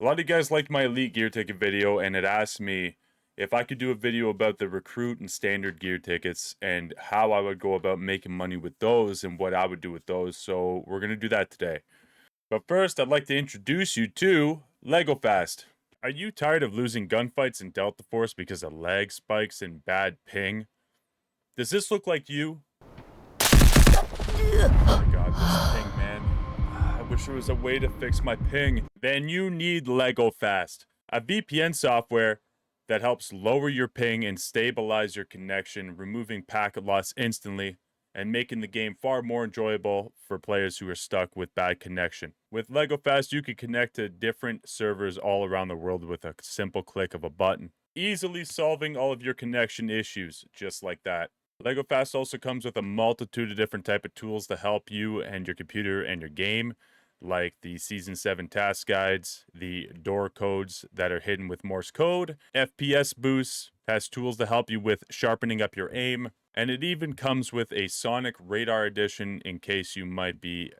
A lot of you guys liked my Elite Gear Ticket video, and it asked me if I could do a video about the Recruit and Standard Gear Tickets and how I would go about making money with those and what I would do with those. So we're going to do that today. But first, I'd like to introduce you to Lego Fast. Are you tired of losing gunfights in Delta Force because of lag spikes and bad ping? Does this look like you? Oh my god, this ping, man. I wish there was a way to fix my ping. Then you need Lego Fast, a VPN software that helps lower your ping and stabilize your connection, removing packet loss instantly and making the game far more enjoyable for players who are stuck with bad connection. With Lego Fast, you can connect to different servers all around the world with a simple click of a button, easily solving all of your connection issues just like that. Lego Fast also comes with a multitude of different type of tools to help you and your computer and your game, like the Season 7 task guides, the door codes that are hidden with Morse code, FPS boosts, has tools to help you with sharpening up your aim, and it even comes with a Sonic Radar Edition in case you might be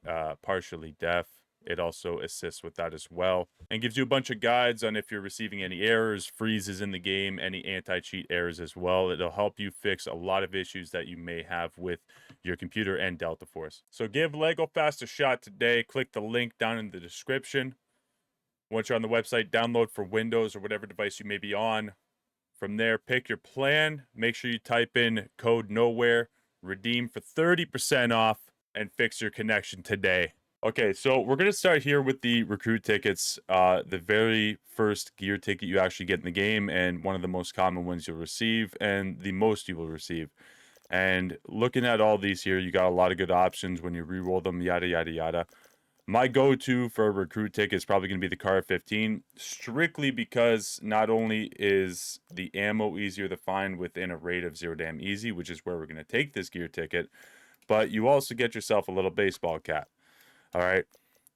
partially deaf. It also assists with that as well and gives you a bunch of guides on if you're receiving any errors, freezes in the game, any anti-cheat errors as well. It'll help you fix a lot of issues that you may have with your computer and Delta Force. So give Lego Fast a shot today. Click the link down in the description. Once you're on the website, download for Windows or whatever device you may be on. From there, pick your plan. Make sure you type in code nowhere, redeem for 30% off, and fix your connection today. Okay, so we're going to start here with the recruit tickets. The very first gear ticket you actually get in the game, and one of the most common ones you'll receive, and the most you will receive. And looking at all these here, you got a lot of good options when you re-roll them, yada, yada, yada. My go-to for a recruit ticket is probably going to be the Car 15, strictly because not only is the ammo easier to find within a rate of 0 damn easy, which is where we're going to take this gear ticket, but you also get yourself a little baseball cap. All right.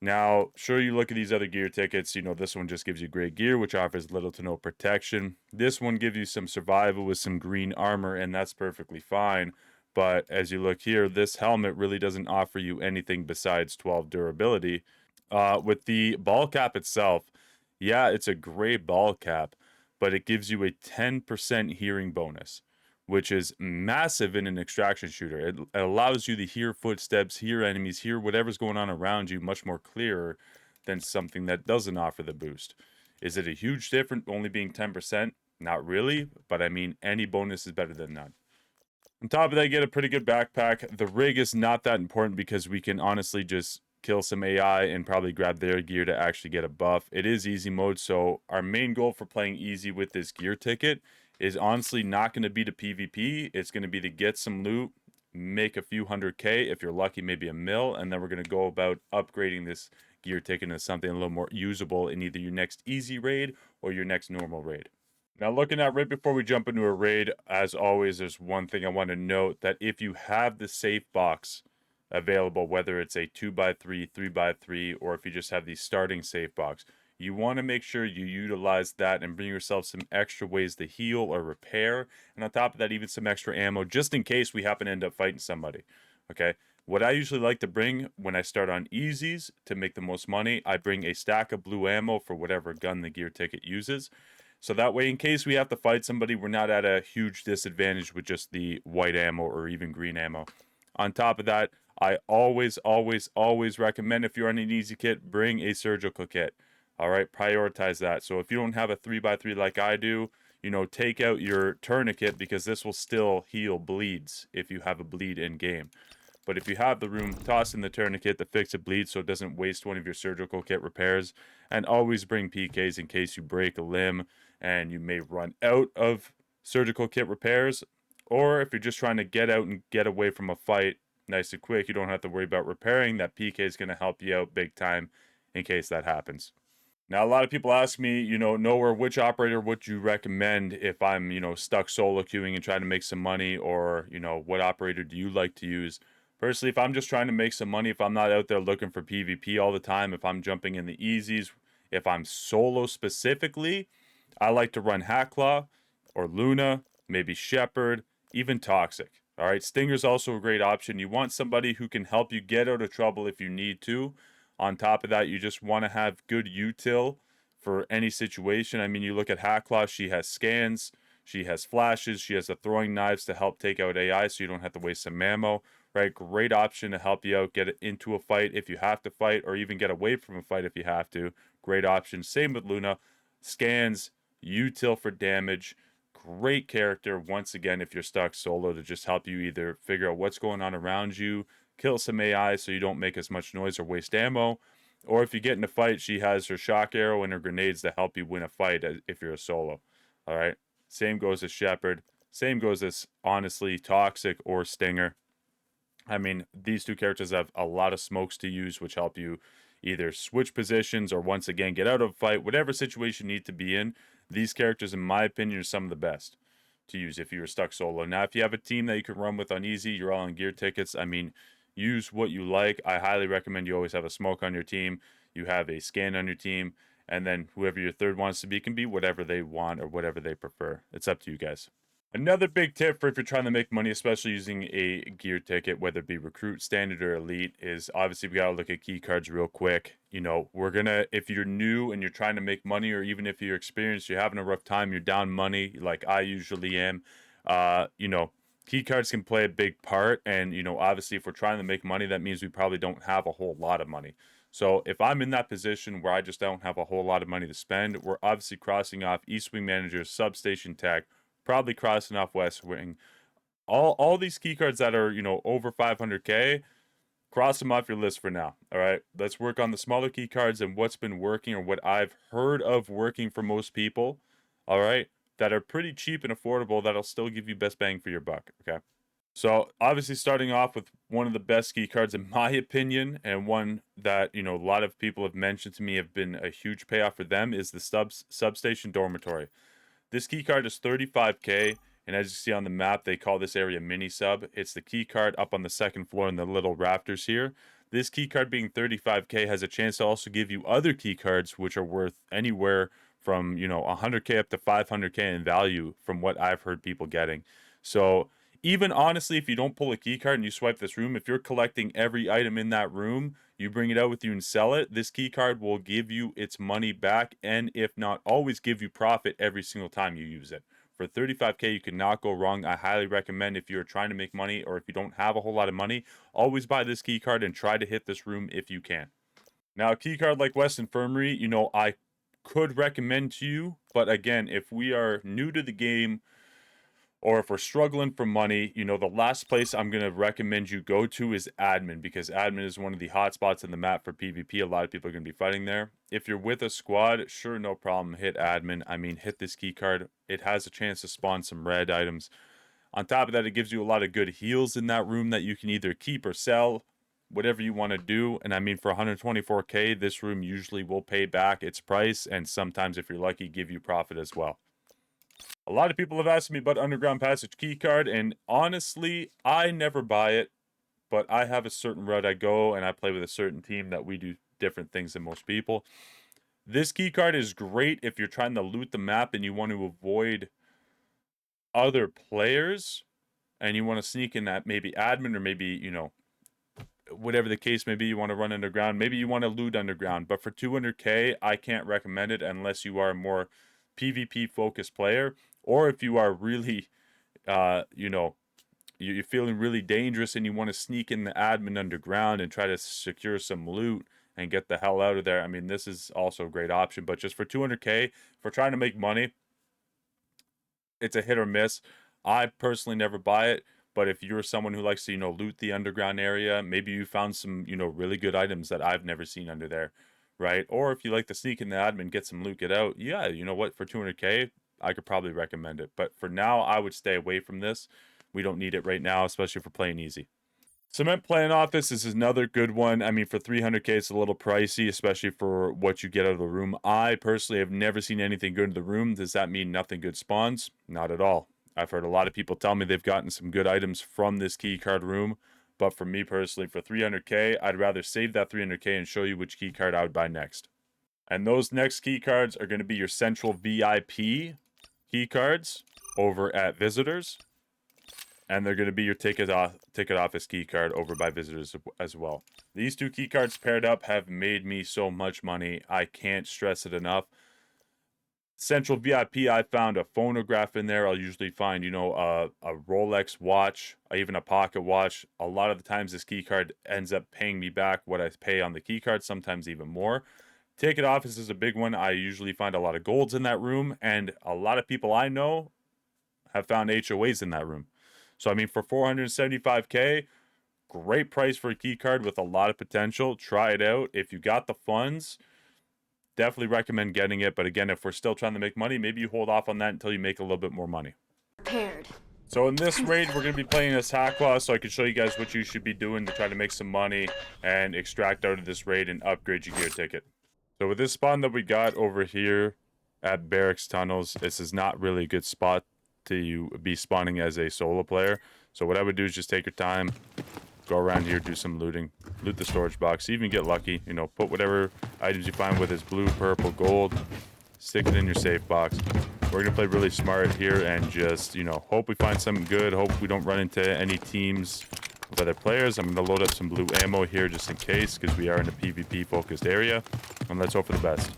Now, sure, you look at these other gear tickets, this one just gives you great gear, which offers little to no protection. This one gives you some survival with some green armor, and that's perfectly fine. But as you look here, this helmet really doesn't offer you anything besides 12 durability. With the ball cap itself, yeah, it's a gray ball cap, but it gives you a 10% hearing bonus, which is massive in an extraction shooter. It allows you to hear footsteps, hear enemies, hear whatever's going on around you much more clearer than something that doesn't offer the boost. Is it a huge difference only being 10%? Not really, but I mean, any bonus is better than none. On top of that, you get a pretty good backpack. The rig is not that important because we can honestly just kill some AI and probably grab their gear to actually get a buff. It is easy mode, so our main goal for playing easy with this gear ticket is honestly not going to be to PvP. It's going to be to get some loot, make a few 100K, if you're lucky, maybe a mil, and then we're going to go about upgrading this gear ticket into something a little more usable in either your next easy raid or your next normal raid. Now, looking at right before we jump into a raid, as always, there's one thing I want to note, that if you have the safe box available, whether it's a 2x3, 3x3, or if you just have the starting safe box, you want to make sure you utilize that and bring yourself some extra ways to heal or repair. And on top of that, even some extra ammo, just in case we happen to end up fighting somebody. Okay? What I usually like to bring when I start on easies to make the most money, I bring a stack of blue ammo for whatever gun the gear ticket uses. So that way, in case we have to fight somebody, we're not at a huge disadvantage with just the white ammo or even green ammo. On top of that, I always, always, always recommend, if you're on an easy kit, bring a surgical kit. All right, prioritize that. So if you don't have a 3x3 like I do, take out your tourniquet because this will still heal bleeds if you have a bleed in game. But if you have the room, toss in the tourniquet to fix a bleed so it doesn't waste one of your surgical kit repairs. And always bring PKs in case you break a limb and you may run out of surgical kit repairs. Or if you're just trying to get out and get away from a fight nice and quick, you don't have to worry about repairing. That PK is going to help you out big time in case that happens. Now, a lot of people ask me, Nowhere, which operator would you recommend if I'm, stuck solo queuing and trying to make some money, or, what operator do you like to use? Personally, if I'm just trying to make some money, if I'm not out there looking for PvP all the time, if I'm jumping in the easies, if I'm solo specifically, I like to run Hacklaw or Luna, maybe Shepherd, even Toxic. All right, Stinger's also a great option. You want somebody who can help you get out of trouble if you need to. On top of that, you just want to have good util for any situation. I mean, you look at Hackclaw, she has scans, she has flashes, she has the throwing knives to help take out AI so you don't have to waste some ammo, right? Great option to help you out, get it into a fight if you have to fight, or even get away from a fight if you have to. Great option. Same with Luna. Scans, util for damage. Great character, once again, if you're stuck solo, to just help you either figure out what's going on around you, kill some AI so you don't make as much noise or waste ammo, or if you get in a fight, she has her shock arrow and her grenades to help you win a fight if you're a solo. All right. Same goes as Shepard. Same goes as, honestly, Toxic or Stinger. I mean, these two characters have a lot of smokes to use, which help you either switch positions or once again get out of a fight, whatever situation you need to be in. These characters, in my opinion, are some of the best to use if you're stuck solo. Now, if you have a team that you can run with on easy, you're all on gear tickets. I mean, use what you like. I highly recommend you always have a smoke on your team. You have a scan on your team, and then whoever your third wants to be can be whatever they want or whatever they prefer. It's up to you guys. Another big tip for if you're trying to make money, especially using a gear ticket, whether it be recruit, standard, or elite, is obviously we got to look at key cards real quick. You know, if you're new and you're trying to make money, or even if you're experienced, you're having a rough time, you're down money, like I usually am, you know, key cards can play a big part. And, you know, obviously if we're trying to make money, that means we probably don't have a whole lot of money. So if I'm in that position where I just don't have a whole lot of money to spend, we're obviously crossing off East Wing Manager, Substation Tech, probably crossing off West Wing. All these key cards that are, you know, over 500k, cross them off your list for now. All right, let's work on the smaller key cards and what's been working, or what I've heard of working for most people. All right, that are pretty cheap and affordable, that'll still give you best bang for your buck. Okay, so obviously starting off with one of the best key cards in my opinion, and one that, you know, a lot of people have mentioned to me have been a huge payoff for them, is the Substation Dormitory. This key card is 35k, and as you see on the map, they call this area mini sub. It's the key card up on the second floor in the little rafters here. This key card being 35k has a chance to also give you other key cards which are worth anywhere from, you know, 100k up to 500k in value from what I've heard people getting. So even honestly, if you don't pull a key card and you swipe this room, if you're collecting every item in that room, you bring it out with you and sell it, this key card will give you its money back, and if not, always give you profit every single time you use it. For 35k, you cannot go wrong. I highly recommend, if you're trying to make money or if you don't have a whole lot of money, always buy this key card and try to hit this room if you can. Now, a key card like West Infirmary, you know, I could recommend to you, but again, if we are new to the game, or if we're struggling for money, you know, the last place I'm going to recommend you go to is admin, because admin is one of the hot spots in the map for PvP. A lot of people are going to be fighting there. If you're with a squad, sure, no problem, hit admin. I mean, hit this key card. It has a chance to spawn some red items. On top of that, it gives you a lot of good heals in that room that you can either keep or sell, whatever you want to do. And I mean, for 124k, this room usually will pay back its price, and sometimes, if you're lucky, give you profit as well. A lot of people have asked me about Underground Passage keycard, and honestly, I never buy it, but I have a certain route I go, and I play with a certain team that we do different things than most people. This keycard is great if you're trying to loot the map and you want to avoid other players, and you want to sneak in that maybe admin, or maybe, you know, whatever the case may be, you want to run underground. Maybe you want to loot underground, but for 200k, I can't recommend it unless you are a more PvP focused player, or if you are really, you know, you're feeling really dangerous and you want to sneak in the admin underground and try to secure some loot and get the hell out of there. I mean, this is also a great option, but just for 200k, for trying to make money, it's a hit or miss. I personally never buy it, but if you're someone who likes to, you know, loot the underground area, maybe you found some, you know, really good items that I've never seen under there, right? Or if you like to sneak in the admin, get some loot, get out, yeah, you know what, for 200k, I could probably recommend it. But for now, I would stay away from this. We don't need it right now, especially if we're playing easy. Cement Plan Office is another good one. I mean, for 300k, it's a little pricey, especially for what you get out of the room. I personally have never seen anything good in the room. Does that mean nothing good spawns? Not at all. I've heard a lot of people tell me they've gotten some good items from this keycard room. But for me personally, for 300k, I'd rather save that 300k and show you which keycard I would buy next. And those next keycards are going to be your Central VIP keycards over at Visitors. And they're going to be your ticket office key card over by Visitors as well. These two key cards paired up have made me so much money. I can't stress it enough. Central VIP, I found a phonograph in there. I'll usually find, you know, a Rolex watch, even a pocket watch. A lot of the times this key card ends up paying me back what I pay on the key card, sometimes even more. Ticket office is a big one. I usually find a lot of golds in that room, and a lot of people I know have found HOAs in that room. So, I mean, for 475K, great price for a key card with a lot of potential. Try it out. If you got the funds, definitely recommend getting it. But again, if we're still trying to make money, maybe you hold off on that until you make a little bit more money. Prepared. So in this raid, we're going to be playing as Hackclaw, so I can show you guys what you should be doing to try to make some money and extract out of this raid and upgrade your gear ticket. So with this spawn that we got over here at Barracks Tunnels, this is not really a good spot to be spawning as a solo player. So what I would do is just take your time, go around here, do some looting, loot the storage box, even get lucky, you know, put whatever items you find with is blue, purple, gold, stick it in your safe box. We're going to play really smart here and just, you know, hope we find something good, hope we don't run into any teams with other players. I'm going to load up some blue ammo here just in case, because we are in a PvP focused area, and let's hope for the best.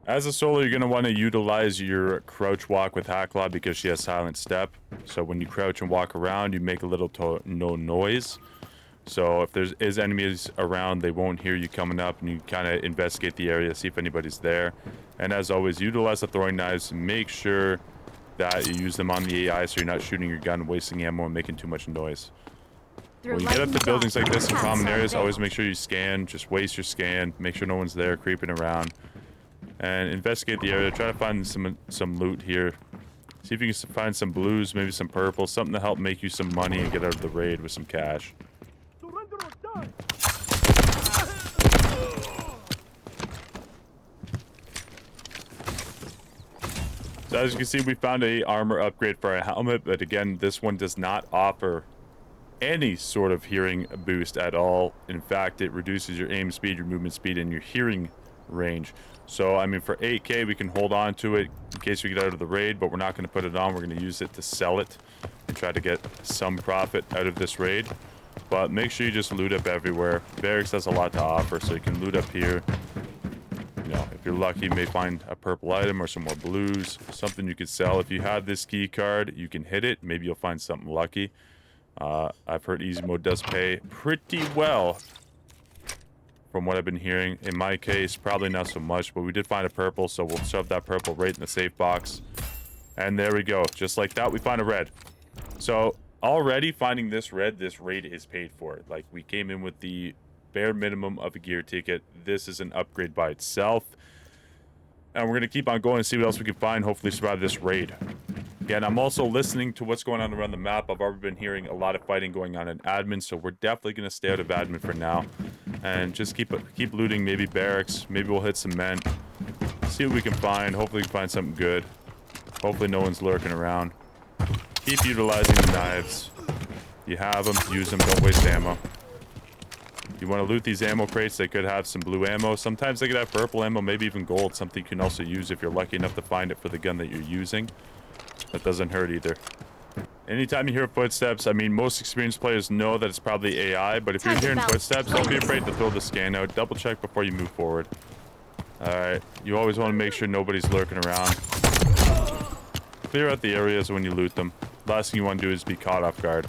As a solo, you're going to want to utilize your crouch walk with Hackclaw because she has silent step. So when you crouch and walk around, you make a little to no noise. So if there is enemies around, they won't hear you coming up, and you kind of investigate the area, see if anybody's there. And as always, utilize the throwing knives. Make sure that you use them on the AI so you're not shooting your gun, wasting ammo, and making too much noise. When you get up to buildings like this in common areas, always make sure you scan. Just waste your scan. Make sure no one's there creeping around. And investigate the area. Try to find some loot here. See if you can find some blues, maybe some purple, something to help make you some money and get out of the raid with some cash. So as you can see, we found a armor upgrade for our helmet, but again, this one does not offer any sort of hearing boost at all. In fact, it reduces your aim speed, your movement speed, and your hearing range. So, I mean, for 8K, we can hold on to it in case we get out of the raid, but we're not going to put it on. We're going to use it to sell it and try to get some profit out of this raid. But make sure you just loot up everywhere. Barracks has a lot to offer, so you can loot up here. You know, if you're lucky, you may find a purple item or some more blues, something you could sell. If you have this key card, you can hit it. Maybe you'll find something lucky. I've heard easy mode does pay pretty well from what I've been hearing. In my case, probably not so much, but we did find a purple, so we'll shove that purple right in the safe box. And there we go. Just like that, we find a red. So already finding this raid is paid for. Like, we came in with the bare minimum of a gear ticket. This is an upgrade by itself, and we're going to keep on going and see what else we can find, hopefully survive this raid. Again, I'm also listening to what's going on around the map. I've already been hearing a lot of fighting going on in admin, so we're definitely going to stay out of admin for now and just keep looting, maybe barracks, maybe we'll hit some men, see what we can find. Hopefully we can find something good. Hopefully no one's lurking around. Keep utilizing the knives. You have them, use them, don't waste ammo. You want to loot these ammo crates. They could have some blue ammo. Sometimes they could have purple ammo, maybe even gold. Something you can also use if you're lucky enough to find it for the gun that you're using. That doesn't hurt either. Anytime you hear footsteps, I mean, most experienced players know that it's probably AI, but if you're hearing footsteps, don't be afraid to throw the scan out. Double check before you move forward. Alright, you always want to make sure nobody's lurking around. Clear out the areas when you loot them. Last thing you want to do is be caught off guard.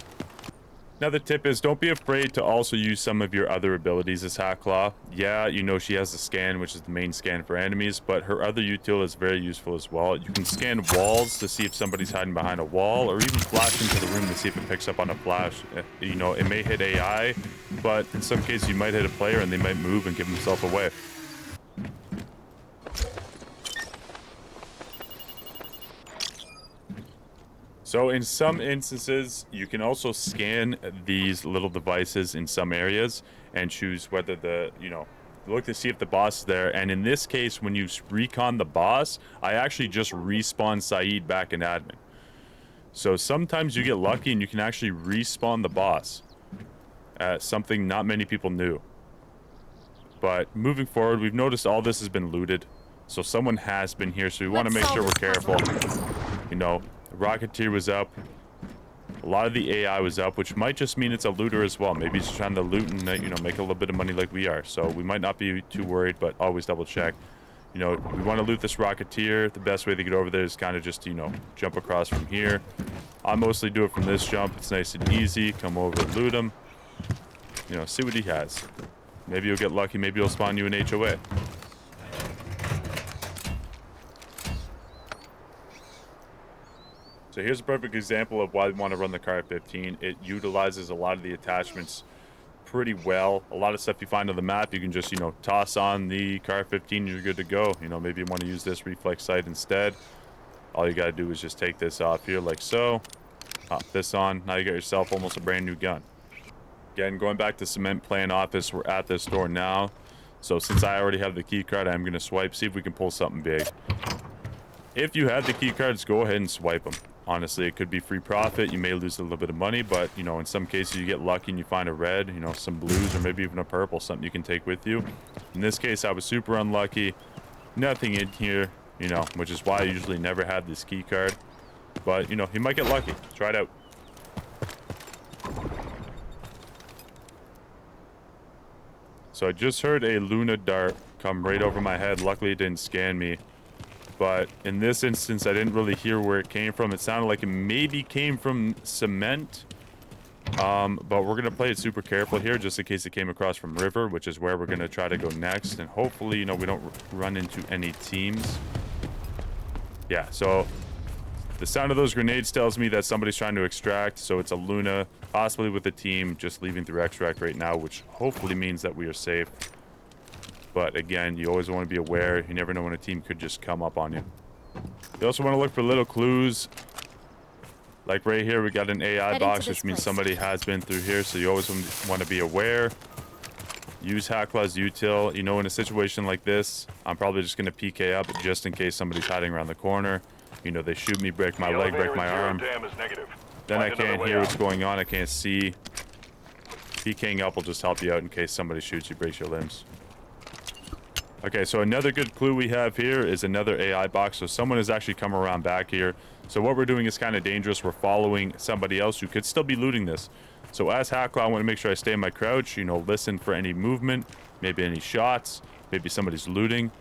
Another tip is don't be afraid to also use some of your other abilities as Hackclaw. Yeah, you know she has the scan, which is the main scan for enemies, but her other util is very useful as well. You can scan walls to see if somebody's hiding behind a wall, or even flash into the room to see if it picks up on a flash. You know, it may hit AI, but in some cases you might hit a player and they might move and give themselves away. So in some instances, you can also scan these little devices in some areas and choose whether look to see if the boss is there. And in this case, when you recon the boss, I actually just respawn Saeed back in admin. So sometimes you get lucky and you can actually respawn the boss. Something not many people knew. But moving forward, we've noticed all this has been looted. So someone has been here, so we want to make sure we're careful. You know, Rocketeer was up. A lot of the AI was up, which might just mean it's a looter as well. Maybe he's trying to loot and, you know, make a little bit of money like we are. So we might not be too worried, but always double check. You know, we want to loot this Rocketeer. The best way to get over there is kind of just, you know, jump across from here. I mostly do it from this jump. It's nice and easy. Come over, loot him. You know, see what he has. Maybe you'll get lucky. Maybe he'll spawn you an HOA. So here's a perfect example of why we want to run the car at 15. It utilizes a lot of the attachments pretty well. A lot of stuff you find on the map, you can just, you know, toss on the car 15, you're good to go. You know, maybe you want to use this reflex sight instead. All you got to do is just take this off here like so. Pop this on. Now you got yourself almost a brand new gun. Again, going back to Cement Plan Office, we're at this store now. So since I already have the key card, I'm going to swipe, see if we can pull something big. If you have the key cards, go ahead and swipe them. Honestly, it could be free profit. You may lose a little bit of money, but, you know, in some cases you get lucky and you find a red, you know, some blues, or maybe even a purple, something you can take with you. In this case, I was super unlucky. Nothing in here, you know, which is why I usually never have this key card. But, you know, you might get lucky. Try it out. So I just heard a Luna dart come right over my head. Luckily, it didn't scan me. But in this instance, I didn't really hear where it came from. It sounded like it maybe came from cement. But we're going to play it super careful here, just in case it came across from river, which is where we're going to try to go next. And hopefully, you know, we don't run into any teams. Yeah, so the sound of those grenades tells me that somebody's trying to extract. So it's a Luna, possibly with a team, just leaving through extract right now, which hopefully means that we are safe. But again, you always want to be aware. You never know when a team could just come up on you. You also want to look for little clues. Like right here, we got an AI box, which means somebody has been through here. So you always want to be aware. Use Hacklaw's util. You know, in a situation like this, I'm probably just going to PK up just in case somebody's hiding around the corner. You know, they shoot me, break my leg, break my arm. Then I can't hear what's going on. I can't see. PKing up will just help you out in case somebody shoots you, breaks your limbs. Okay, so another good clue we have here is another AI box. So someone has actually come around back here. So what we're doing is kind of dangerous. We're following somebody else who could still be looting this. So as Hacklaw, I want to make sure I stay in my crouch, you know, listen for any movement, maybe any shots, maybe somebody's looting.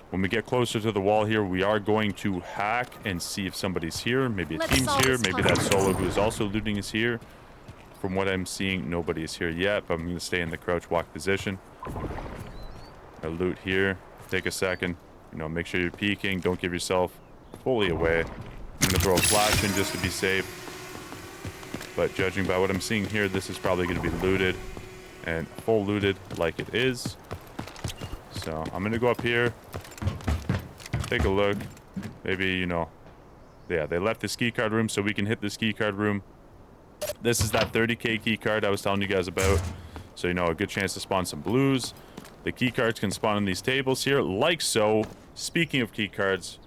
When we get closer to the wall here, we are going to hack and see if somebody's here. Maybe a team's here. Maybe that solo who is also looting is here. From what I'm seeing, nobody is here yet, but I'm going to stay in the crouch walk position. A loot here. Take a second. You know, make sure you're peeking. Don't give yourself fully away. I'm going to throw a flash in just to be safe. But judging by what I'm seeing here, this is probably going to be looted. And full looted like it is. So I'm going to go up here. Take a look. Maybe, you know. Yeah, they left the ski card room, so we can hit the ski card room. This is that 30k key card I was telling you guys about. So, you know, a good chance to spawn some blues. The key cards can spawn on these tables here, like so. Speaking of key cards,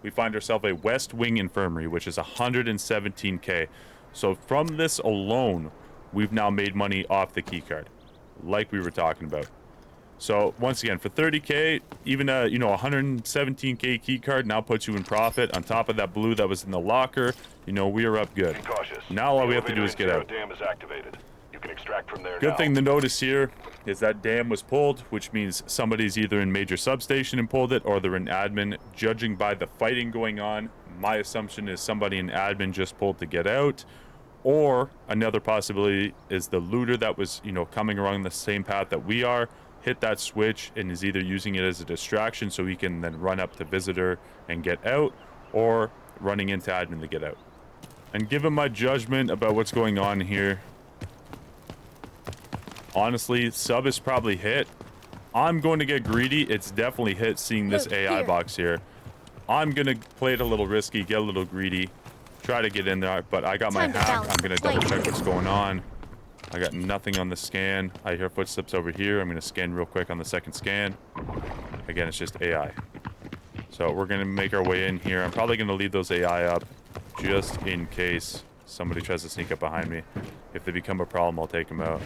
we find ourselves a West Wing Infirmary, which is 117k. So from this alone, we've now made money off the key card, like we were talking about. So once again, for 30k, even a, you know, 117k key card now puts you in profit. On top of that blue that was in the locker, you know, we are up good. Now all we have to do is get out. Dam is activated. You can extract from there. Good thing to notice here is that dam was pulled, which means somebody's either in major substation and pulled it, or they're in admin. Judging by the fighting going on, my assumption is somebody in admin just pulled to get out. Or another possibility is the looter that was, you know, coming along the same path that we are, hit that switch and is either using it as a distraction so he can then run up to visitor and get out, or running into admin to get out. And given my judgment about what's going on here, honestly, sub is probably hit. I'm going to get greedy. It's definitely hit seeing this AI box here. I'm going to play it a little risky, get a little greedy, try to get in there, but I got my hack. I'm going to double check what's going on. I got nothing on the scan. I hear footsteps over here. I'm going to scan real quick on the second scan. Again, it's just AI. So we're going to make our way in here. I'm probably going to leave those AI up just in case somebody tries to sneak up behind me. If they become a problem, I'll take them out.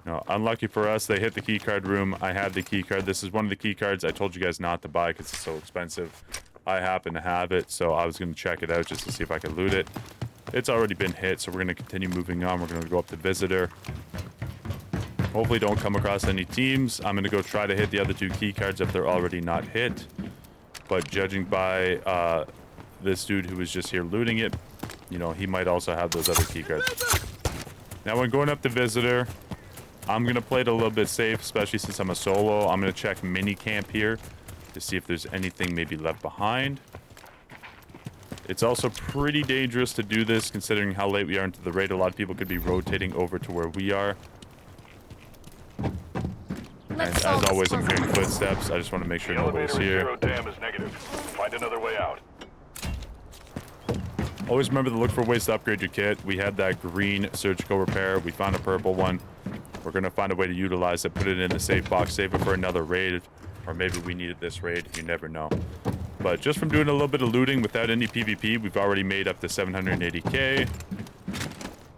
No, unlucky for us, they hit the keycard room. I have the keycard. This is one of the keycards I told you guys not to buy because it's so expensive. I happen to have it, so I was going to check it out just to see if I could loot it. It's already been hit, so we're going to continue moving on. We're going to go up to visitor. Hopefully don't come across any teams. I'm going to go try to hit the other two keycards if they're already not hit. but judging by this dude who was just here looting it, you know, he might also have those other key cards. Now, when going up to visitor, I'm going to play it a little bit safe, especially since I'm a solo. I'm going to check mini camp here to see if there's anything maybe left behind. It's also pretty dangerous to do this considering how late we are into the raid. A lot of people could be rotating over to where we are. And as always, I'm hearing footsteps. I just want to make sure nobody's here. Zero dam is negative. Find another way out. Always remember to look for ways to upgrade your kit. We had that green surgical repair. We found a purple one. We're going to find a way to utilize it, put it in the safe box, save it for another raid. Or maybe we needed this raid. You never know. But just from doing a little bit of looting without any PvP, we've already made up to 780k.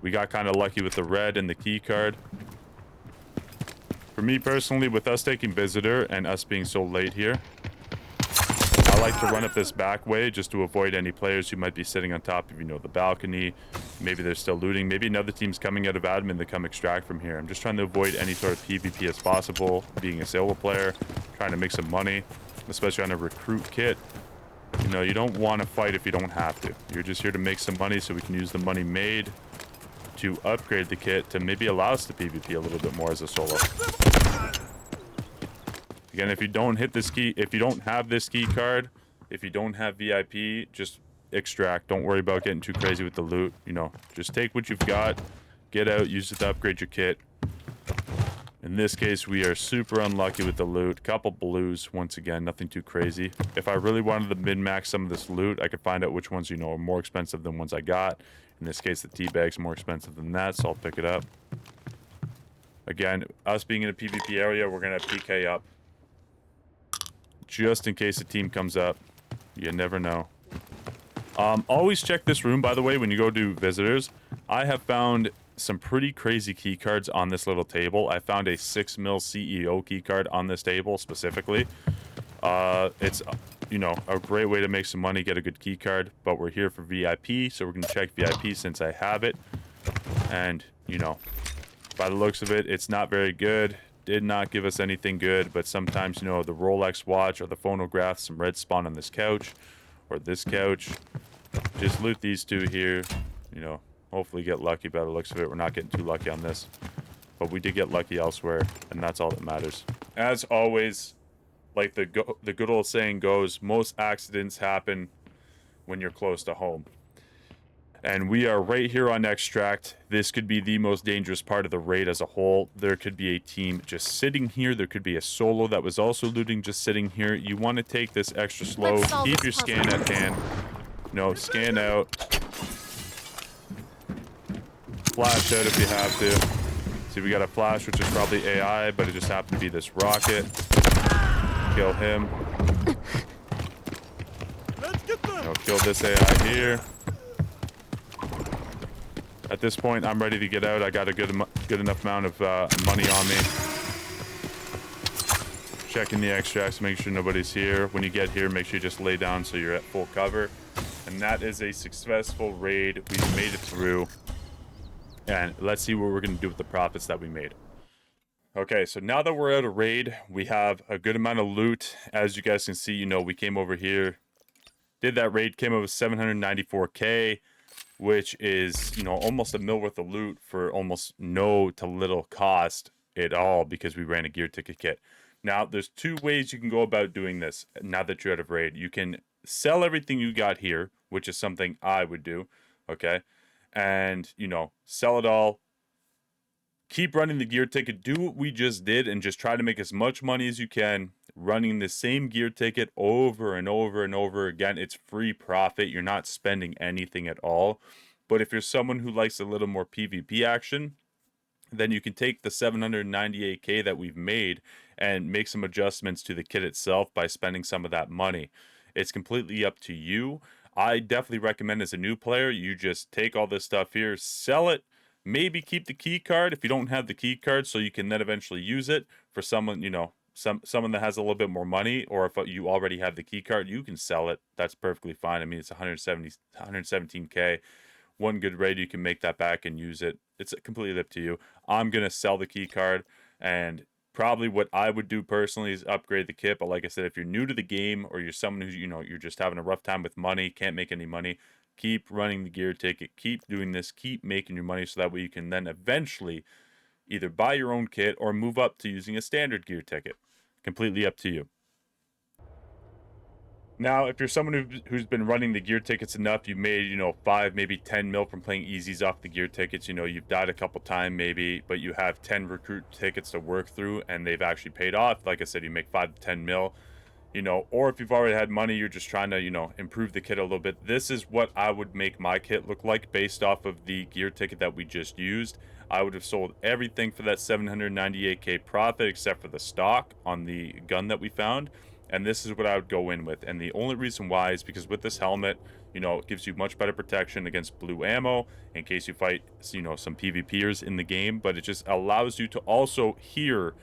We got kind of lucky with the red and the key card. For me personally, with us taking visitor and us being so late here, I like to run up this back way just to avoid any players who might be sitting on top of, you know, the balcony. Maybe they're still looting. Maybe another team's coming out of admin to come extract from here. I'm just trying to avoid any sort of PvP as possible, being a solo player, trying to make some money, especially on a recruit kit. You know, you don't want to fight if you don't have to. You're just here to make some money so we can use the money made to upgrade the kit to maybe allow us to PvP a little bit more as a solo. Again, if you don't hit this key, if you don't have this key card, if you don't have VIP, just extract. Don't worry about getting too crazy with the loot. You know, just take what you've got, get out, use it to upgrade your kit. In this case, we are super unlucky with the loot. Couple blues, once again, nothing too crazy. If I really wanted to min-max some of this loot, I could find out which ones, you know, are more expensive than ones I got. In this case, the tea bag's more expensive than that, so I'll pick it up. Again, us being in a PvP area, we're going to PK up. Just in case a team comes up. You never know. Always check this room, by the way, when you go to visitors. I have found some pretty crazy key cards on this little table. I found a 6mm CEO key card on this table specifically. It's, you know, a great way to make some money, get a good key card, but we're here for VIP, so we're going to check VIP since I have it. And, you know, by the looks of it, it's not very good. Did not give us anything good, but sometimes, you know, the Rolex watch or the phonograph, some red spawn on this couch or this couch. Just loot these two here, you know, hopefully get lucky by the looks of it. We're not getting too lucky on this, but we did get lucky elsewhere, and that's all that matters. As always, like the good old saying goes, most accidents happen when you're close to home. And we are right here on extract. This could be the most dangerous part of the raid as a whole. There could be a team just sitting here. There could be a solo that was also looting just sitting here. You want to take this extra slow. Keep your scan at hand. No, scan out. Flash out if you have to. See, we got a flash, which is probably AI, but it just happened to be this rocket. Kill him. No, kill this AI here. At this point, I'm ready to get out. I got a good enough amount of money on me. Checking the extracts, make sure nobody's here. When you get here, make sure you just lay down so you're at full cover. And that is a successful raid. We've made it through. And let's see what we're going to do with the profits that we made. Okay, so now that we're out of raid, we have a good amount of loot. As you guys can see, you know, we came over here, did that raid, came over with 794k. Which is, you know, almost a mil worth of loot for almost no to little cost at all because we ran a gear ticket kit. Now, there's two ways you can go about doing this now that you're out of raid. You can sell everything you got here, which is something I would do, okay? And, you know, sell it all. Keep running the gear ticket. Do what we just did and just try to make as much money as you can running the same gear ticket over and over and over again. It's free profit. You're not spending anything at all. But if you're someone who likes a little more PvP action, then you can take the 798k that we've made and make some adjustments to the kit itself by spending some of that money. It's completely up to you. I definitely recommend as a new player, you just take all this stuff here, sell it, maybe keep the key card if you don't have the key card so you can then eventually use it for someone, you know, someone that has a little bit more money, or if you already have the key card, you can sell it. That's perfectly fine. I mean, it's 117k. One good raid, you can make that back and use it. It's completely up to you. I'm going to sell the key card and probably what I would do personally is upgrade the kit. But like I said, if you're new to the game or you're someone who's, you're just having a rough time with money, can't make any money, keep running the gear ticket, keep doing this, keep making your money so that way you can then eventually either buy your own kit or move up to using a standard gear ticket. Completely up to you. Now, if you're someone who's been running the gear tickets enough, you've made, 5, maybe 10 mil from playing easies off the gear tickets. You've died a couple times maybe, but you have 10 recruit tickets to work through and they've actually paid off. Like I said, you make 5 to 10 mil, or if you've already had money, you're just trying to, improve the kit a little bit. This is what I would make my kit look like based off of the gear ticket that we just used. I would have sold everything for that 798k profit except for the stock on the gun that we found. And this is what I would go in with. And the only reason why is because with this helmet, it gives you much better protection against blue ammo in case you fight, some PvPers in the game. But it just allows you to also hear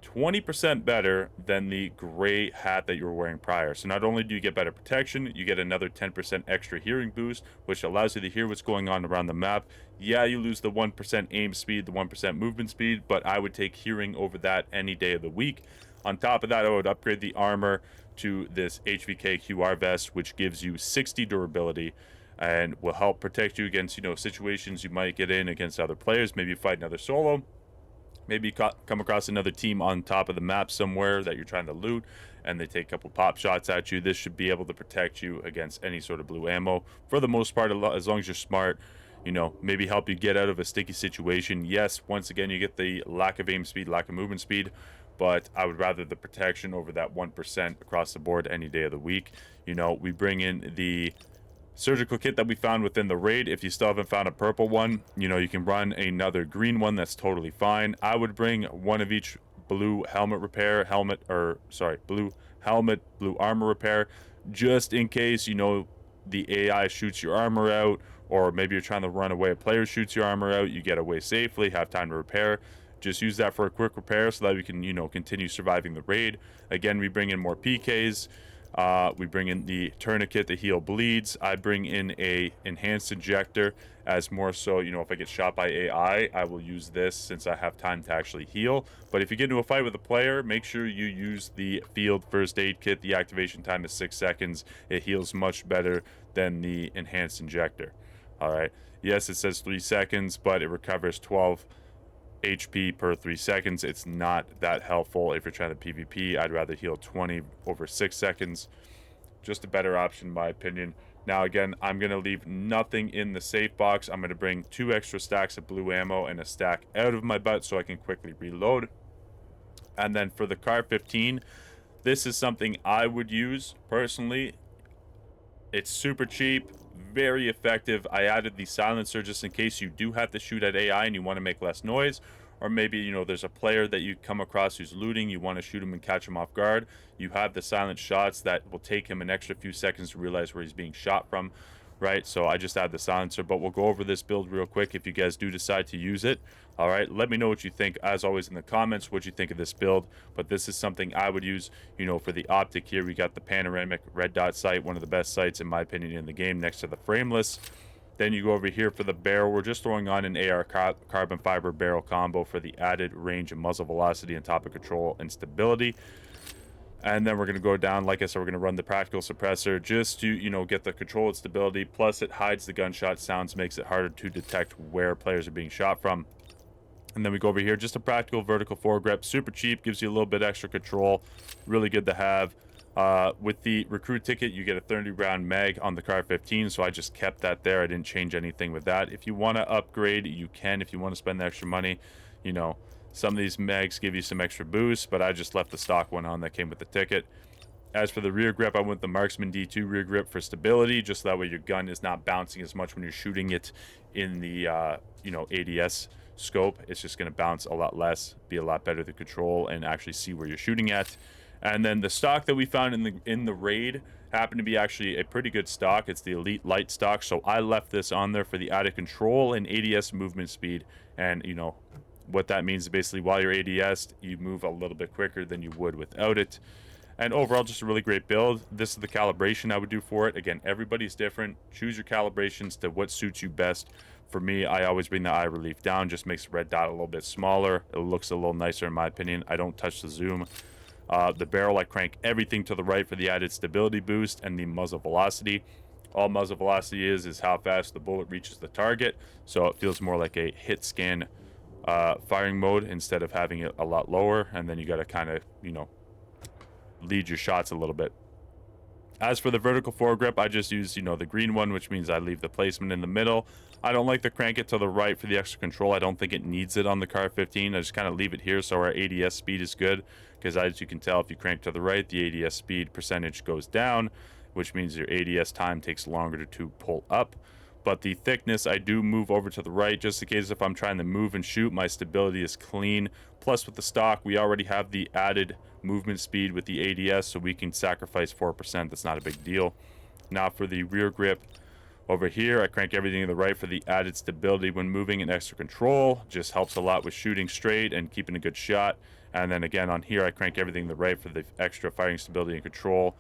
20% better than the gray hat that you were wearing prior. So not only do you get better protection, you get another 10% extra hearing boost, which allows you to hear what's going on around the map. Yeah, you lose the 1% aim speed, the 1% movement speed, but I would take hearing over that any day of the week. On top of that, I would upgrade the armor to this HVK QR vest, which gives you 60 durability and will help protect you against, situations you might get in against other players. Maybe you fight another solo. Maybe you come across another team on top of the map somewhere that you're trying to loot, and they take a couple pop shots at you. This should be able to protect you against any sort of blue ammo. For the most part, as long as you're smart, maybe help you get out of a sticky situation. Yes, once again, you get the lack of aim speed, lack of movement speed, but I would rather the protection over that 1% across the board any day of the week. We bring in the surgical kit that we found within the raid. If you still haven't found a purple one, you can run another green one. That's totally fine. I would bring one of each blue helmet repair, blue helmet, blue armor repair, just in case, the AI shoots your armor out, or maybe you're trying to run away, a player shoots your armor out, you get away safely, have time to repair. Just use that for a quick repair so that we can, continue surviving the raid. Again, we bring in more PKs. We bring in the tourniquet to heal bleeds. I bring in a enhanced injector as more so, if I get shot by AI, I will use this since I have time to actually heal. But if you get into a fight with a player, make sure you use the field first aid kit. The activation time is 6 seconds. It heals much better than the enhanced injector. All right. Yes, it says 3 seconds, but it recovers 12 HP per 3 seconds. It's not that helpful if you're trying to PvP. I'd rather heal 20 over 6 seconds. Just a better option in my opinion. Now again, I'm going to leave nothing in the safe box. I'm going to bring 2 extra stacks of blue ammo and a stack out of my butt so I can quickly reload. And then for the Car 15, this is something I would use personally. It's super cheap, very effective. I added the silencer just in case you do have to shoot at AI and you want to make less noise, or maybe there's a player that you come across who's looting, you want to shoot him and catch him off guard. You have the silent shots that will take him an extra few seconds to realize where he's being shot from, right? So I just add the silencer, but we'll go over this build real quick if you guys do decide to use it. All right, let me know what you think, as always, in the comments, what you think of this build. But this is something I would use, for the optic here. We got the panoramic red dot sight, one of the best sights in my opinion in the game, next to the frameless. Then you go over here for the barrel. We're just throwing on an AR carbon fiber barrel combo for the added range and muzzle velocity and top of control and stability. And then we're going to go down, like I said, we're going to run the practical suppressor just to, get the control and stability. Plus it hides the gunshot sounds, makes it harder to detect where players are being shot from. And then we go over here, just a practical vertical foregrip, super cheap, gives you a little bit extra control, really good to have. With the recruit ticket, you get a 30 round mag on the Car 15, so I just kept that there. I didn't change anything with that. If you want to upgrade, you can. If you want to spend the extra money, some of these mags give you some extra boost, but I just left the stock one on that came with the ticket. As for the rear grip, I went the Marksman D2 rear grip for stability, just so that way your gun is not bouncing as much when you're shooting it in the, ADS scope. It's just going to bounce a lot less, be a lot better to control, and actually see where you're shooting at. And then the stock that we found in the raid happened to be actually a pretty good stock. It's the Elite Light stock, so I left this on there for the added control and ADS movement speed. And, what that means is basically while you're ADS, you move a little bit quicker than you would without it. And overall, just a really great build. This is the calibration I would do for it. Again, everybody's different. Choose your calibrations to what suits you best For me, I always bring the eye relief down, just makes the red dot a little bit smaller. It looks a little nicer in my opinion. I don't touch the zoom. The barrel, I crank everything to the right for the added stability boost and the muzzle velocity. All muzzle velocity is how fast the bullet reaches the target, so it feels more like a hit scan firing mode instead of having it a lot lower, and then you got to kind of, lead your shots a little bit. As for the vertical foregrip, I just use, the green one, which means I leave the placement in the middle. I don't like to crank it to the right for the extra control. I don't think it needs it on the Car 15. I just kind of leave it here so our ADS speed is good, because as you can tell, if you crank to the right, the ADS speed percentage goes down, which means your ADS time takes longer to pull up. But the thickness, I do move over to the right just in case if I'm trying to move and shoot, my stability is clean. Plus with the stock, we already have the added movement speed with the ADS, so we can sacrifice 4%. That's not a big deal. Now for the rear grip, over here, I crank everything to the right for the added stability when moving and extra control. Just helps a lot with shooting straight and keeping a good shot. And then again on here, I crank everything to the right for the extra firing stability and control.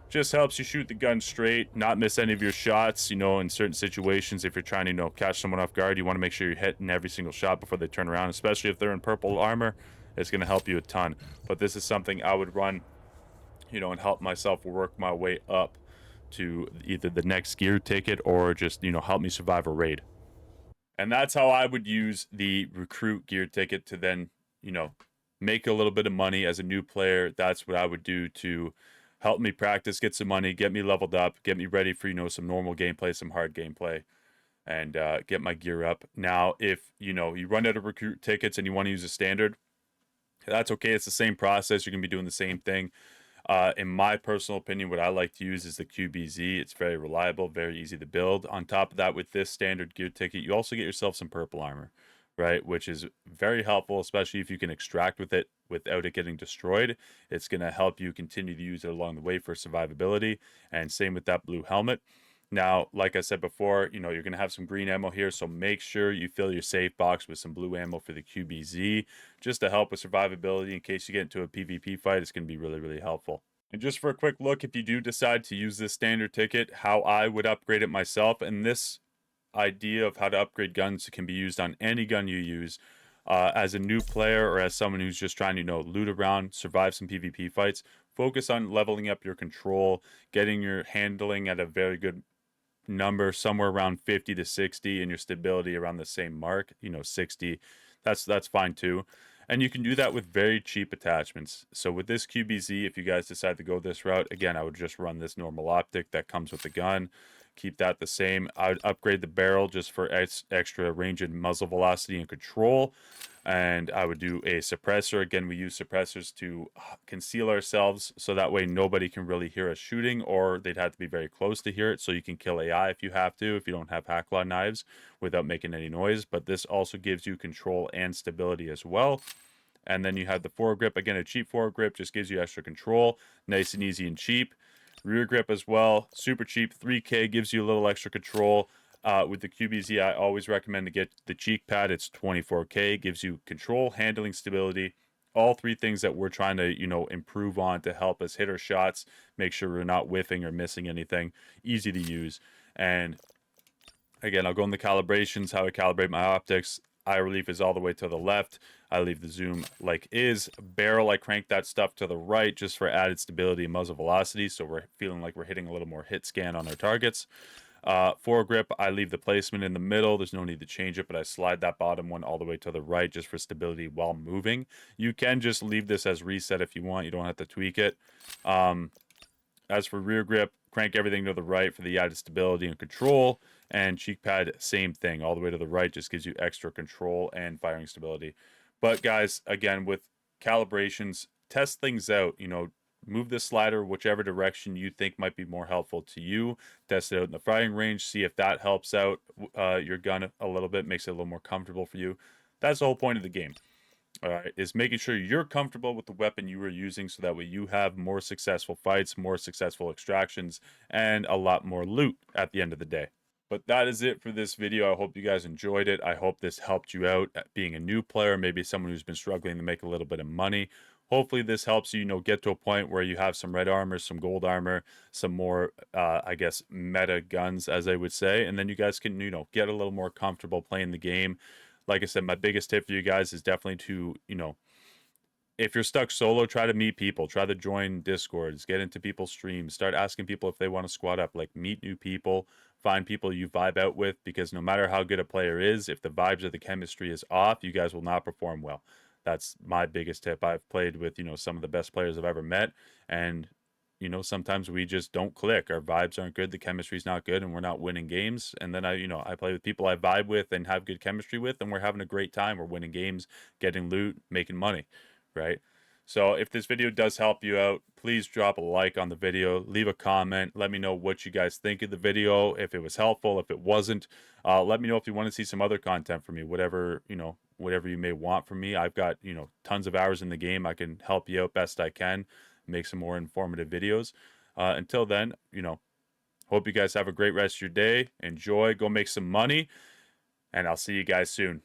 Just helps you shoot the gun straight, not miss any of your shots. In certain situations, if you're trying to, catch someone off guard, you want to make sure you're hitting every single shot before they turn around, especially if they're in purple armor. It's going to help you a ton. But this is something I would run, and help myself work my way up to either the next gear ticket or just, help me survive a raid. And that's how I would use the recruit gear ticket to then, make a little bit of money as a new player. That's what I would do to help me practice, get some money, get me leveled up, get me ready for, some normal gameplay, some hard gameplay, and get my gear up. Now, if, you run out of recruit tickets and you want to use a standard, that's okay. It's the same process. You're going to be doing the same thing. In my personal opinion, what I like to use is the QBZ. It's very reliable, very easy to build. On top of that, with this standard gear ticket, you also get yourself some purple armor, right? Which is very helpful, especially if you can extract with it without it getting destroyed. It's going to help you continue to use it along the way for survivability. And same with that blue helmet. Now, like I said before, you're going to have some green ammo here, so make sure you fill your safe box with some blue ammo for the QBZ, just to help with survivability in case you get into a PvP fight. It's going to be really, really helpful. And just for a quick look, if you do decide to use this standard ticket, how I would upgrade it myself, and this idea of how to upgrade guns can be used on any gun you use. As a new player or as someone who's just trying to, loot around, survive some PvP fights, focus on leveling up your control, getting your handling at a very good number, somewhere around 50 to 60, and your stability around the same mark, 60. That's fine too. And you can do that with very cheap attachments. So with this QBZ, if you guys decide to go this route, again, I would just run this normal optic that comes with the gun. Keep that the same. I would upgrade the barrel just for extra range and muzzle velocity and control. And I would do a suppressor. Again, we use suppressors to conceal ourselves, so that way nobody can really hear us shooting, or they'd have to be very close to hear it. So you can kill AI if you have to, if you don't have hacklaw knives, without making any noise. But this also gives you control and stability as well. And then you have the foregrip. Again, a cheap foregrip just gives you extra control. Nice and easy and cheap. Rear grip as well, super cheap. 3K gives you a little extra control. With the QBZ, I always recommend to get the cheek pad. It's 24K, gives you control, handling, stability, all three things that we're trying to, improve on to help us hit our shots, make sure we're not whiffing or missing anything. Easy to use. And again, I'll go in the calibrations, how I calibrate my optics. Eye relief is all the way to the left. I leave the zoom like is. Barrel, I crank that stuff to the right just for added stability and muzzle velocity, so we're feeling like we're hitting a little more hit scan on our targets. Foregrip, I leave the placement in the middle. There's no need to change it, but I slide that bottom one all the way to the right just for stability while moving. You can just leave this as reset if you want. You don't have to tweak it. As for rear grip, crank everything to the right for the added stability and control. And cheek pad, same thing, all the way to the right, just gives you extra control and firing stability. But guys, again, with calibrations, test things out. Move the slider whichever direction you think might be more helpful to you. Test it out in the firing range, see if that helps out your gun a little bit, makes it a little more comfortable for you. That's the whole point of the game. All right, is making sure you're comfortable with the weapon you are using, so that way you have more successful fights, more successful extractions, and a lot more loot at the end of the day. But that is it for this video. I hope you guys enjoyed it. I hope this helped you out at being a new player, maybe someone who's been struggling to make a little bit of money, hopefully this helps you, get to a point where you have some red armor, some gold armor, some more, I guess, meta guns, as I would say. And then you guys can, get a little more comfortable playing the game. Like I said, my biggest tip for you guys is definitely to, if you're stuck solo, try to meet people, try to join discords, get into people's streams, start asking people if they want to squad up, like meet new people, find people you vibe out with, because no matter how good a player is, if the vibes or the chemistry is off, you guys will not perform well. That's my biggest tip. I've played with, some of the best players I've ever met, and sometimes we just don't click. Our vibes aren't good, the chemistry's not good, and we're not winning games. And then I play with people I vibe with and have good chemistry with, and we're having a great time. We're winning games, getting loot, making money, right? So if this video does help you out, please drop a like on the video, leave a comment, let me know what you guys think of the video, if it was helpful, if it wasn't. Let me know if you want to see some other content from me, whatever you may want from me. I've got tons of hours in the game. I can help you out best I can, make some more informative videos. Until then, hope you guys have a great rest of your day. Enjoy, go make some money, and I'll see you guys soon.